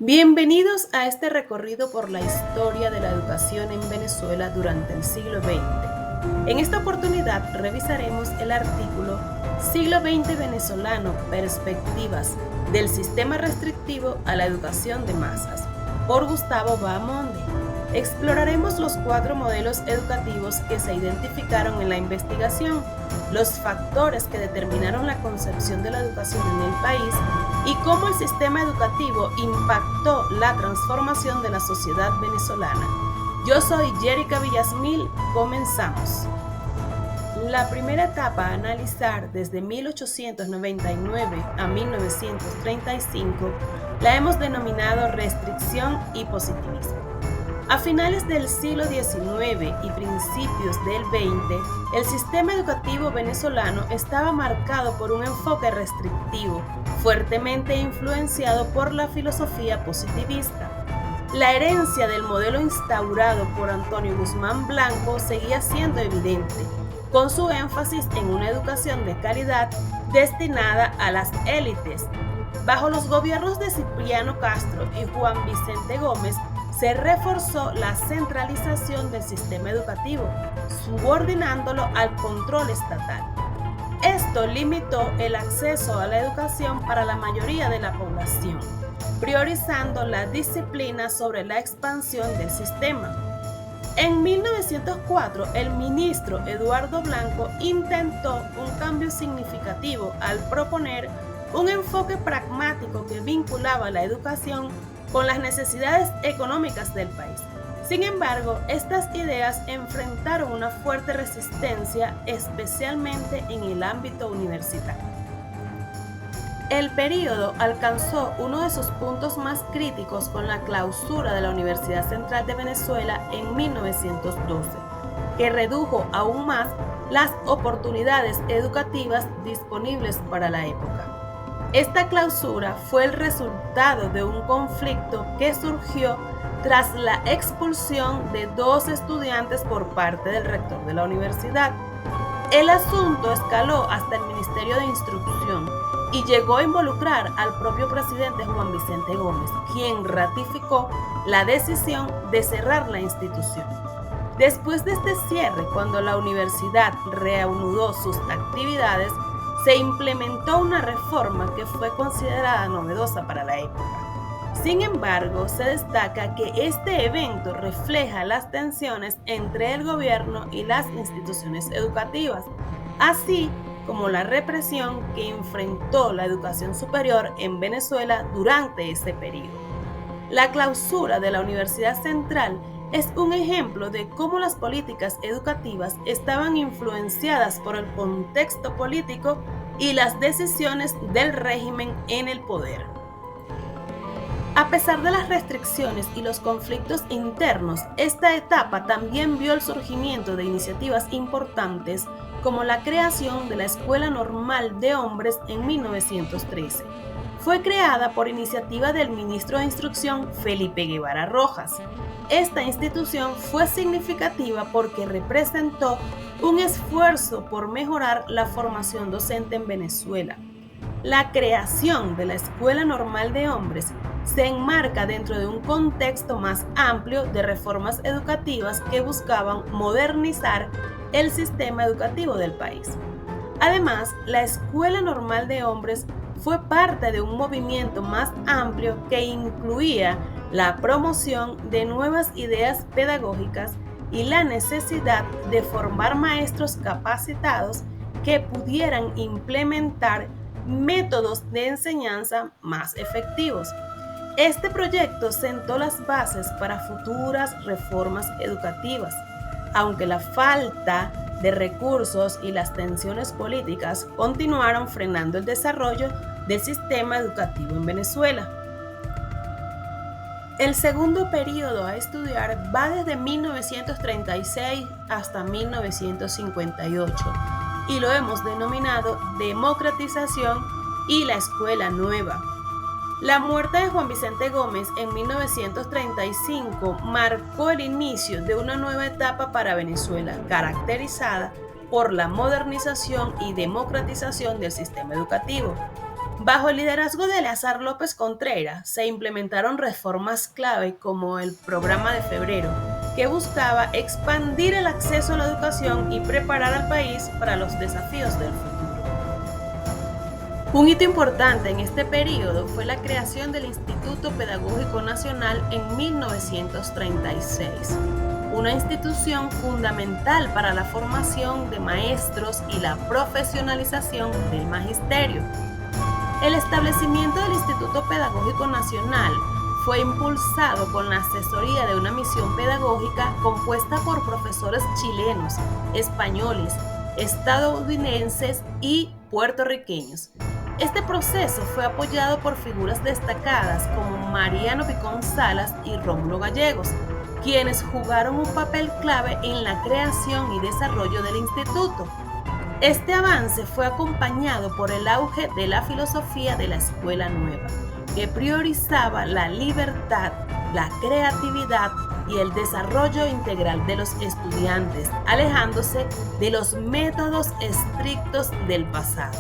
Bienvenidos a este recorrido por la historia de la educación en Venezuela durante el siglo XX. En esta oportunidad revisaremos el artículo Siglo XX venezolano, perspectivas del sistema restrictivo a la educación de masas, por Gustavo Bahamonde. Exploraremos los 4 modelos educativos que se identificaron en la investigación, los factores que determinaron la concepción de la educación en el país y cómo el sistema educativo impactó la transformación de la sociedad venezolana. Yo soy Jerica Villasmil, comenzamos. La primera etapa a analizar desde 1899 a 1935 la hemos denominado restricción y positivismo. A finales del siglo XIX y principios del XX, el sistema educativo venezolano estaba marcado por un enfoque restrictivo, fuertemente influenciado por la filosofía positivista. La herencia del modelo instaurado por Antonio Guzmán Blanco seguía siendo evidente, con su énfasis en una educación de calidad destinada a las élites. Bajo los gobiernos de Cipriano Castro y Juan Vicente Gómez, se reforzó la centralización del sistema educativo, subordinándolo al control estatal. Esto limitó el acceso a la educación para la mayoría de la población, priorizando la disciplina sobre la expansión del sistema. En 1904, el ministro Eduardo Blanco intentó un cambio significativo al proponer un enfoque pragmático que vinculaba la educación con las necesidades económicas del país. Sin embargo, estas ideas enfrentaron una fuerte resistencia, especialmente en el ámbito universitario. El período alcanzó uno de sus puntos más críticos con la clausura de la Universidad Central de Venezuela en 1912, que redujo aún más las oportunidades educativas disponibles para la época. Esta clausura fue el resultado de un conflicto que surgió tras la expulsión de 2 estudiantes por parte del rector de la universidad. El asunto escaló hasta el Ministerio de Instrucción y llegó a involucrar al propio presidente Juan Vicente Gómez, quien ratificó la decisión de cerrar la institución. Después de este cierre, cuando la universidad reanudó sus actividades, se implementó una reforma que fue considerada novedosa para la época. Sin embargo, se destaca que este evento refleja las tensiones entre el gobierno y las instituciones educativas, así como la represión que enfrentó la educación superior en Venezuela durante ese periodo. La clausura de la Universidad Central es un ejemplo de cómo las políticas educativas estaban influenciadas por el contexto político y las decisiones del régimen en el poder. A pesar de las restricciones y los conflictos internos, esta etapa también vio el surgimiento de iniciativas importantes como la creación de la Escuela Normal de Hombres en 1913. Fue creada por iniciativa del ministro de Instrucción Felipe Guevara Rojas. Esta institución fue significativa porque representó un esfuerzo por mejorar la formación docente en Venezuela. La creación de la Escuela Normal de Hombres se enmarca dentro de un contexto más amplio de reformas educativas que buscaban modernizar el sistema educativo del país. Además, la Escuela Normal de Hombres fue parte de un movimiento más amplio que incluía la promoción de nuevas ideas pedagógicas y la necesidad de formar maestros capacitados que pudieran implementar métodos de enseñanza más efectivos. Este proyecto sentó las bases para futuras reformas educativas, aunque la falta de recursos y las tensiones políticas continuaron frenando el desarrollo del sistema educativo en Venezuela. El segundo periodo a estudiar va desde 1936 hasta 1958 y lo hemos denominado democratización y la escuela nueva. La muerte de Juan Vicente Gómez en 1935 marcó el inicio de una nueva etapa para Venezuela, caracterizada por la modernización y democratización del sistema educativo. Bajo el liderazgo de Eleazar López Contreras, se implementaron reformas clave como el Programa de Febrero, que buscaba expandir el acceso a la educación y preparar al país para los desafíos del futuro. Un hito importante en este periodo fue la creación del Instituto Pedagógico Nacional en 1936, una institución fundamental para la formación de maestros y la profesionalización del magisterio. El establecimiento del Instituto Pedagógico Nacional fue impulsado con la asesoría de una misión pedagógica compuesta por profesores chilenos, españoles, estadounidenses y puertorriqueños. Este proceso fue apoyado por figuras destacadas como Mariano Picón Salas y Rómulo Gallegos, quienes jugaron un papel clave en la creación y desarrollo del instituto. Este avance fue acompañado por el auge de la filosofía de la Escuela Nueva, que priorizaba la libertad, la creatividad y el desarrollo integral de los estudiantes, alejándose de los métodos estrictos del pasado.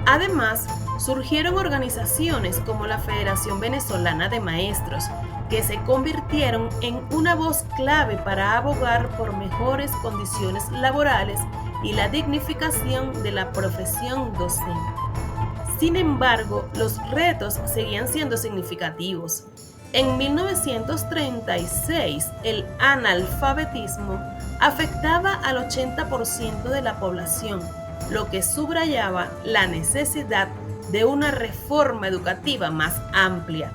Además, surgieron organizaciones como la Federación Venezolana de Maestros, que se convirtieron en una voz clave para abogar por mejores condiciones laborales y la dignificación de la profesión docente. Sin embargo, los retos seguían siendo significativos. En 1936, el analfabetismo afectaba al 80% de la población, lo que subrayaba la necesidad de una reforma educativa más amplia.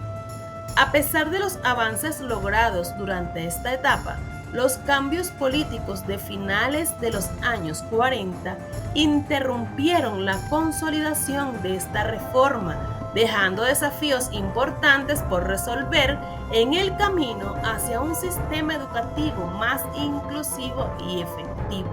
A pesar de los avances logrados durante esta etapa, los cambios políticos de finales de los años 40 interrumpieron la consolidación de esta reforma, dejando desafíos importantes por resolver en el camino hacia un sistema educativo más inclusivo y efectivo.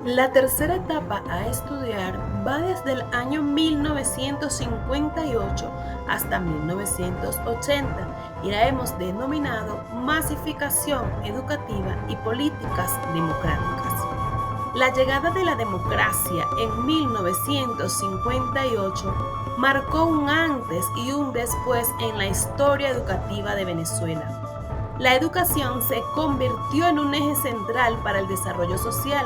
La tercera etapa a estudiar va desde el año 1958 hasta 1980 y la hemos denominado masificación educativa y políticas democráticas. La llegada de la democracia en 1958 marcó un antes y un después en la historia educativa de Venezuela. La educación se convirtió en un eje central para el desarrollo social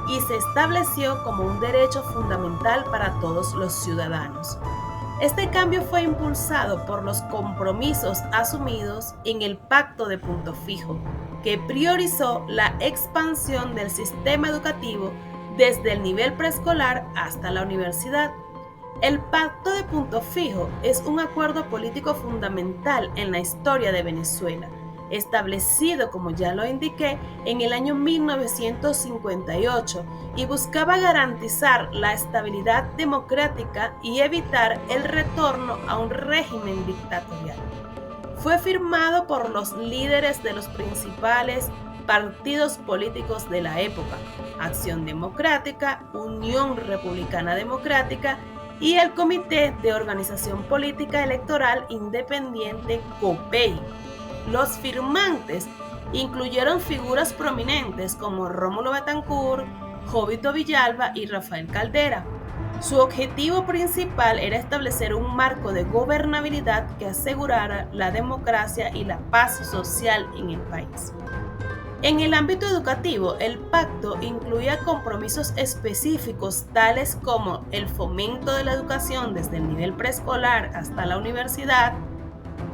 y se estableció como un derecho fundamental para todos los ciudadanos. Este cambio fue impulsado por los compromisos asumidos en el Pacto de Punto Fijo, que priorizó la expansión del sistema educativo desde el nivel preescolar hasta la universidad. El Pacto de Punto Fijo es un acuerdo político fundamental en la historia de Venezuela, establecido, como ya lo indiqué, en el año 1958 y buscaba garantizar la estabilidad democrática y evitar el retorno a un régimen dictatorial. Fue firmado por los líderes de los principales partidos políticos de la época: Acción Democrática, Unión Republicana Democrática y el Comité de Organización Política Electoral Independiente, COPEI. Los firmantes incluyeron figuras prominentes como Rómulo Betancourt, Jovito Villalba y Rafael Caldera. Su objetivo principal era establecer un marco de gobernabilidad que asegurara la democracia y la paz social en el país. En el ámbito educativo, el pacto incluía compromisos específicos tales como el fomento de la educación desde el nivel preescolar hasta la universidad,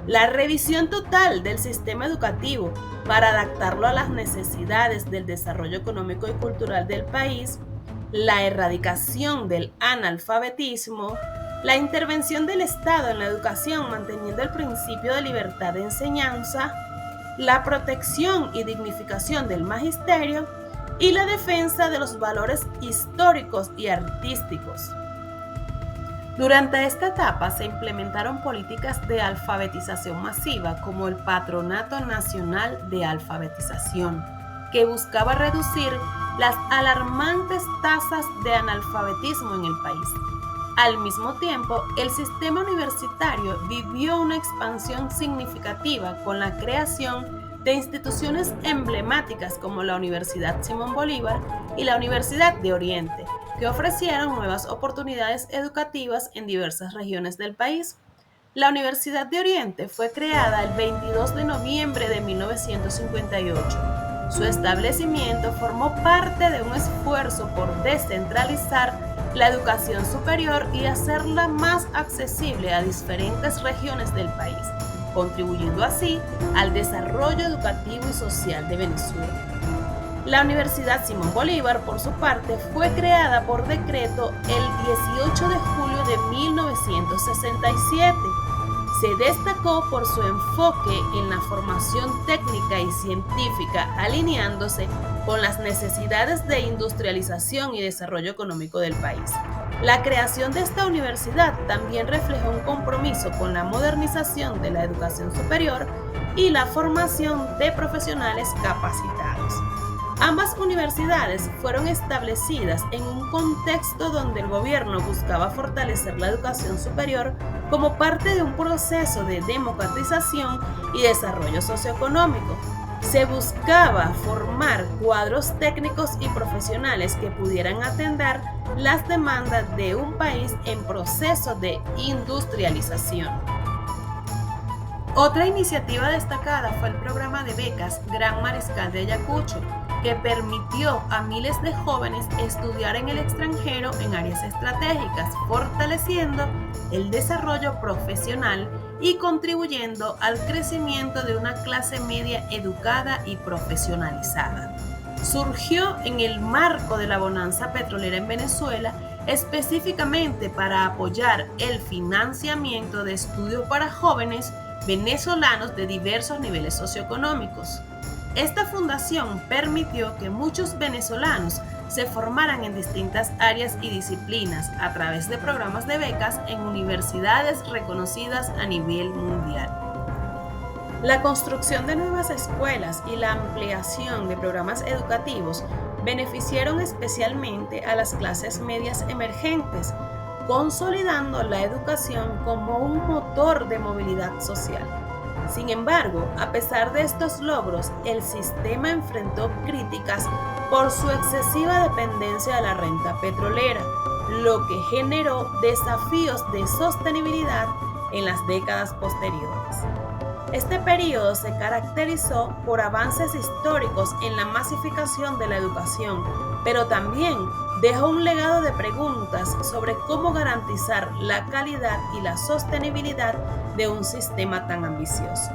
la revisión total del sistema educativo para adaptarlo a las necesidades del desarrollo económico y cultural del país, la erradicación del analfabetismo, la intervención del Estado en la educación manteniendo el principio de libertad de enseñanza, la protección y dignificación del magisterio y la defensa de los valores históricos y artísticos. Durante esta etapa se implementaron políticas de alfabetización masiva como el Patronato Nacional de Alfabetización, que buscaba reducir las alarmantes tasas de analfabetismo en el país. Al mismo tiempo, el sistema universitario vivió una expansión significativa con la creación de instituciones emblemáticas como la Universidad Simón Bolívar y la Universidad de Oriente, que ofrecieron nuevas oportunidades educativas en diversas regiones del país. La Universidad de Oriente fue creada el 22 de noviembre de 1958. Su establecimiento formó parte de un esfuerzo por descentralizar la educación superior y hacerla más accesible a diferentes regiones del país, contribuyendo así al desarrollo educativo y social de Venezuela. La Universidad Simón Bolívar, por su parte, fue creada por decreto el 18 de julio de 1967. Se destacó por su enfoque en la formación técnica y científica, alineándose con las necesidades de industrialización y desarrollo económico del país. La creación de esta universidad también reflejó un compromiso con la modernización de la educación superior y la formación de profesionales capacitados. Ambas universidades fueron establecidas en un contexto donde el gobierno buscaba fortalecer la educación superior como parte de un proceso de democratización y desarrollo socioeconómico. Se buscaba formar cuadros técnicos y profesionales que pudieran atender las demandas de un país en proceso de industrialización. Otra iniciativa destacada fue el programa de becas Gran Mariscal de Ayacucho, que permitió a miles de jóvenes estudiar en el extranjero en áreas estratégicas, fortaleciendo el desarrollo profesional y contribuyendo al crecimiento de una clase media educada y profesionalizada. Surgió en el marco de la bonanza petrolera en Venezuela, específicamente para apoyar el financiamiento de estudios para jóvenes venezolanos de diversos niveles socioeconómicos. Esta fundación permitió que muchos venezolanos se formaran en distintas áreas y disciplinas a través de programas de becas en universidades reconocidas a nivel mundial. La construcción de nuevas escuelas y la ampliación de programas educativos beneficiaron especialmente a las clases medias emergentes, consolidando la educación como un motor de movilidad social. Sin embargo, a pesar de estos logros, el sistema enfrentó críticas por su excesiva dependencia de la renta petrolera, lo que generó desafíos de sostenibilidad en las décadas posteriores. Este periodo se caracterizó por avances históricos en la masificación de la educación, pero también dejó un legado de preguntas sobre cómo garantizar la calidad y la sostenibilidad de un sistema tan ambicioso.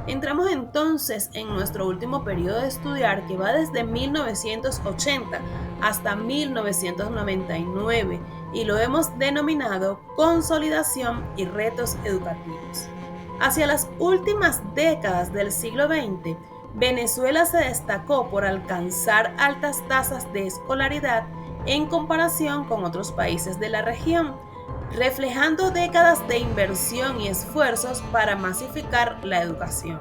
Entramos entonces en nuestro último periodo de estudiar, que va desde 1980 hasta 1999, y lo hemos denominado Consolidación y Retos Educativos. Hacia las últimas décadas del siglo XX, Venezuela se destacó por alcanzar altas tasas de escolaridad en comparación con otros países de la región, reflejando décadas de inversión y esfuerzos para masificar la educación.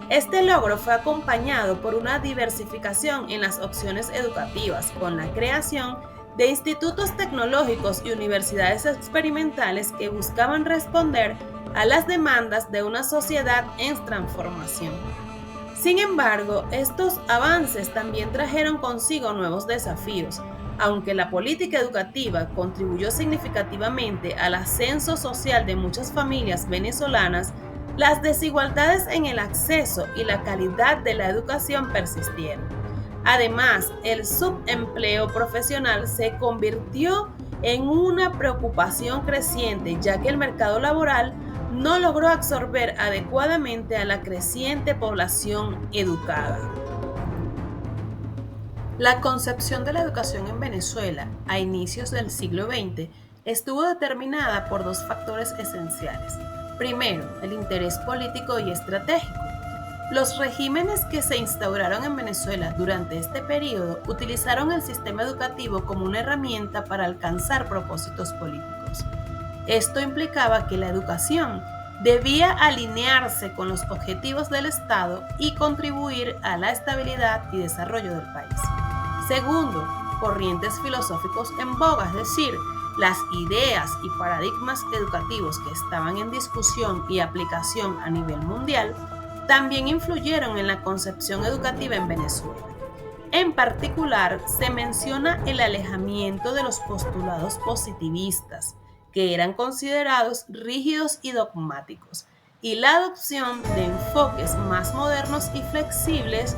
Este logro fue acompañado por una diversificación en las opciones educativas, con la creación de institutos tecnológicos y universidades experimentales que buscaban responder a las demandas de una sociedad en transformación. Sin embargo, estos avances también trajeron consigo nuevos desafíos. Aunque la política educativa contribuyó significativamente al ascenso social de muchas familias venezolanas, las desigualdades en el acceso y la calidad de la educación persistieron. Además, el subempleo profesional se convirtió en una preocupación creciente, ya que el mercado laboral no logró absorber adecuadamente a la creciente población educada. La concepción de la educación en Venezuela a inicios del siglo XX estuvo determinada por dos factores esenciales. Primero, el interés político y estratégico. Los regímenes que se instauraron en Venezuela durante este periodo utilizaron el sistema educativo como una herramienta para alcanzar propósitos políticos. Esto implicaba que la educación debía alinearse con los objetivos del Estado y contribuir a la estabilidad y desarrollo del país. Segundo, corrientes filosóficos en boga, es decir, las ideas y paradigmas educativos que estaban en discusión y aplicación a nivel mundial, también influyeron en la concepción educativa en Venezuela. En particular, se menciona el alejamiento de los postulados positivistas, que eran considerados rígidos y dogmáticos, y la adopción de enfoques más modernos y flexibles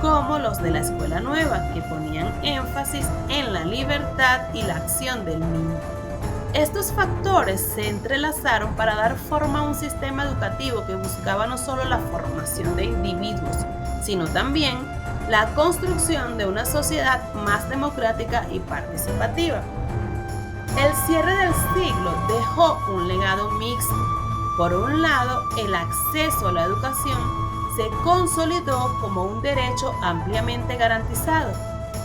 como los de la Escuela Nueva, que ponían énfasis en la libertad y la acción del niño. Estos factores se entrelazaron para dar forma a un sistema educativo que buscaba no solo la formación de individuos, sino también la construcción de una sociedad más democrática y participativa. El cierre del siglo dejó un legado mixto. Por un lado, el acceso a la educación se consolidó como un derecho ampliamente garantizado.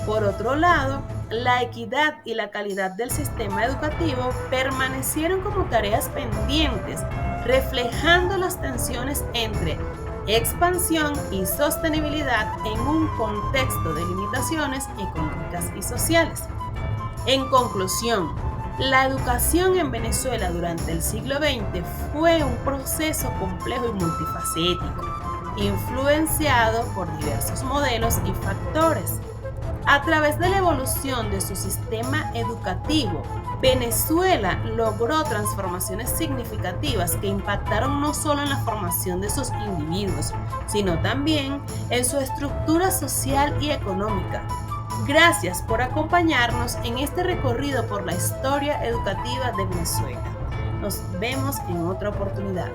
Por otro lado, la equidad y la calidad del sistema educativo permanecieron como tareas pendientes, reflejando las tensiones entre expansión y sostenibilidad en un contexto de limitaciones económicas y sociales. En conclusión, la educación en Venezuela durante el siglo XX fue un proceso complejo y multifacético, influenciado por diversos modelos y factores. A través de la evolución de su sistema educativo, Venezuela logró transformaciones significativas que impactaron no solo en la formación de sus individuos, sino también en su estructura social y económica. Gracias por acompañarnos en este recorrido por la historia educativa de Venezuela. Nos vemos en otra oportunidad.